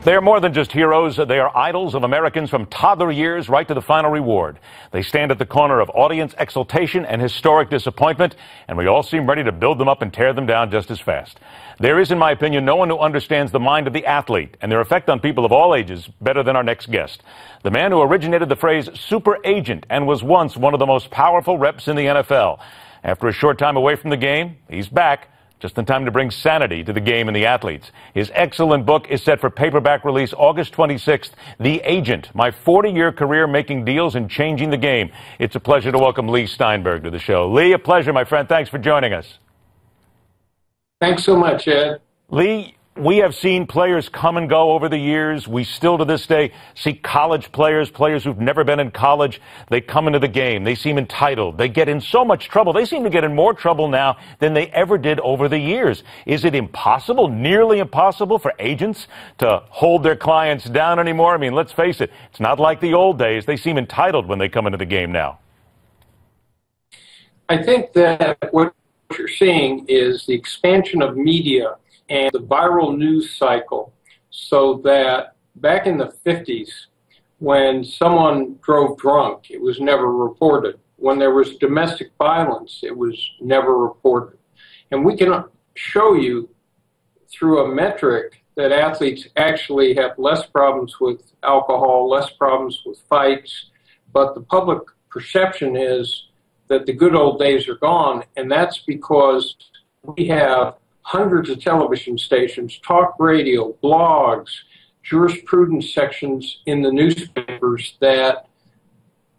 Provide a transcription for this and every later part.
They are more than just heroes. They are idols of Americans from toddler years right to the final reward. They stand at the corner of audience exultation and historic disappointment, and we all seem ready to build them up and tear them down just as fast. There is, in my opinion, no one who understands the mind of the athlete and their effect on people of all ages better than our next guest. The man who originated the phrase super agent and was once one of the most powerful reps in the NFL. After a short time away from the game, he's back. Just in time to bring sanity to the game and the athletes. His excellent book is set for paperback release August 26th, The Agent, My 40-Year Career Making Deals and Changing the Game. It's a pleasure to welcome Leigh Steinberg to the show. Leigh, a pleasure, my friend. Thanks for joining us. Thanks so much, Ed. Leigh, we have seen players come and go over the years. We still to this day see college players who've never been in college. They come into the game. They seem entitled. They get in so much trouble. They seem to get in more trouble now than they ever did over the years. Is it impossible, nearly impossible for agents to hold their clients down anymore? I mean, let's face it. It's not like the old days. They seem entitled when they come into the game now. I think that what you're seeing is the expansion of media and the viral news cycle, so that back in the 50s, when someone drove drunk, it was never reported. When there was domestic violence, it was never reported. And we can show you through a metric that athletes actually have less problems with alcohol, less problems with fights, but the public perception is that the good old days are gone, and that's because we have hundreds of television stations, talk radio, blogs, jurisprudence sections in the newspapers that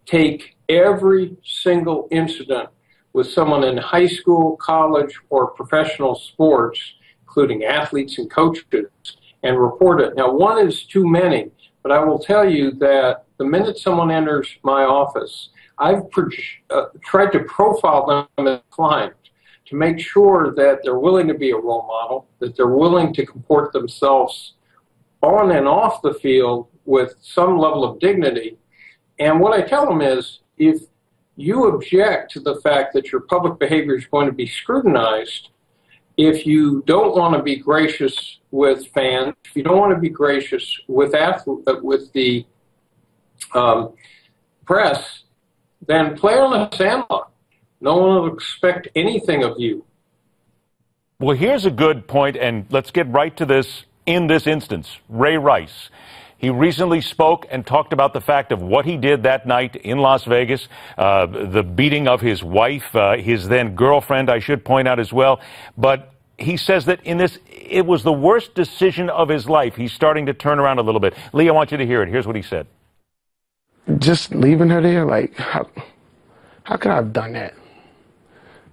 take every single incident with someone in high school, college, or professional sports, including athletes and coaches, and report it. Now, one is too many, but I will tell you that the minute someone enters my office, I've tried to profile them as a client, to make sure that they're willing to be a role model, that they're willing to comport themselves on and off the field with some level of dignity. And what I tell them is, if you object to the fact that your public behavior is going to be scrutinized, if you don't want to be gracious with fans, if you don't want to be gracious with the press, then play on the sandlot. No one will expect anything of you. Well, here's a good point, and let's get right to this in this instance. Ray Rice. He recently spoke and talked about the fact of what he did that night in Las Vegas, the beating of his wife, his then girlfriend, I should point out as well. But he says that in this, it was the worst decision of his life. He's starting to turn around a little bit. Leigh, I want you to hear it. Here's what he said. Just leaving her there, like, how could I have done that?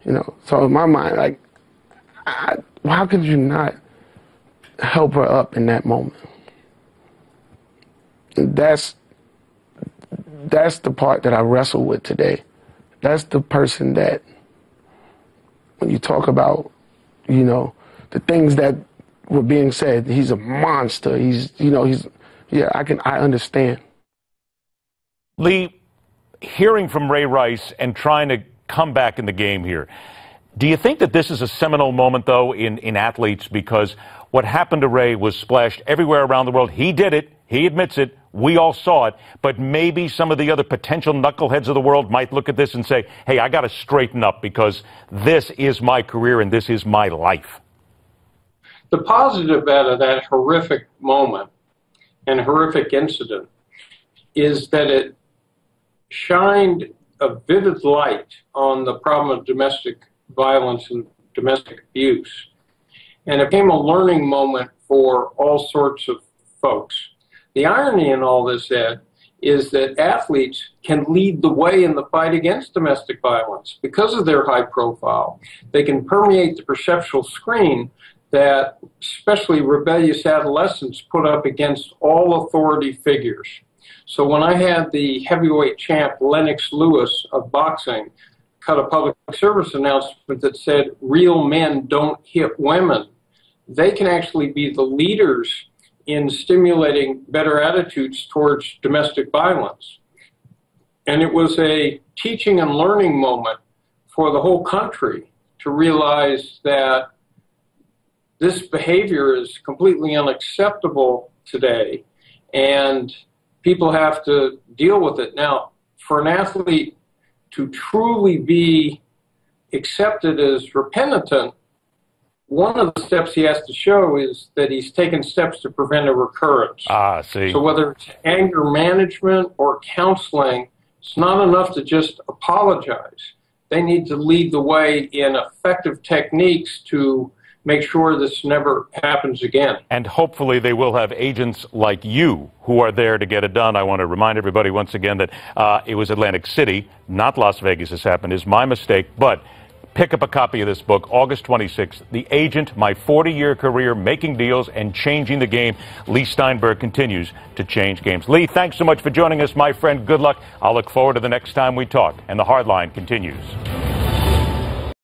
You know, so in my mind, like, how could you not help her up in that moment? That's the part that I wrestle with today. That's the person that, when you talk about, you know, the things that were being said, he's a monster. I understand. Leigh, hearing from Ray Rice and trying to come back in the game here, do you think that this is a seminal moment, though, in athletes? Because what happened to Ray was splashed everywhere around the world. He did it. He admits it. We all saw it. But maybe some of the other potential knuckleheads of the world might look at this and say, hey, I got to straighten up because this is my career and this is my life. The positive out of that horrific moment and horrific incident is that it shined a vivid light on the problem of domestic violence and domestic abuse. And it became a learning moment for all sorts of folks. The irony in all this, Ed, is that athletes can lead the way in the fight against domestic violence. Because of their high profile, they can permeate the perceptual screen that especially rebellious adolescents put up against all authority figures. So when I had the heavyweight champ Lennox Lewis of boxing cut a public service announcement that said, real men don't hit women, they can actually be the leaders in stimulating better attitudes towards domestic violence. And it was a teaching and learning moment for the whole country to realize that this behavior is completely unacceptable today, and people have to deal with it. Now, for an athlete to truly be accepted as repentant, one of the steps he has to show is that he's taken steps to prevent a recurrence. See. So whether it's anger management or counseling, it's not enough to just apologize. They need to lead the way in effective techniques to make sure this never happens again. And hopefully they will have agents like you who are there to get it done. I want to remind everybody once again that it was Atlantic City, not Las Vegas this happened. It's my mistake, but pick up a copy of this book, August 26th, The Agent, My 40-Year Career Making Deals and Changing the Game. Leigh Steinberg continues to change games. Leigh, thanks so much for joining us, my friend. Good luck. I'll look forward to the next time we talk. And the Hardline continues.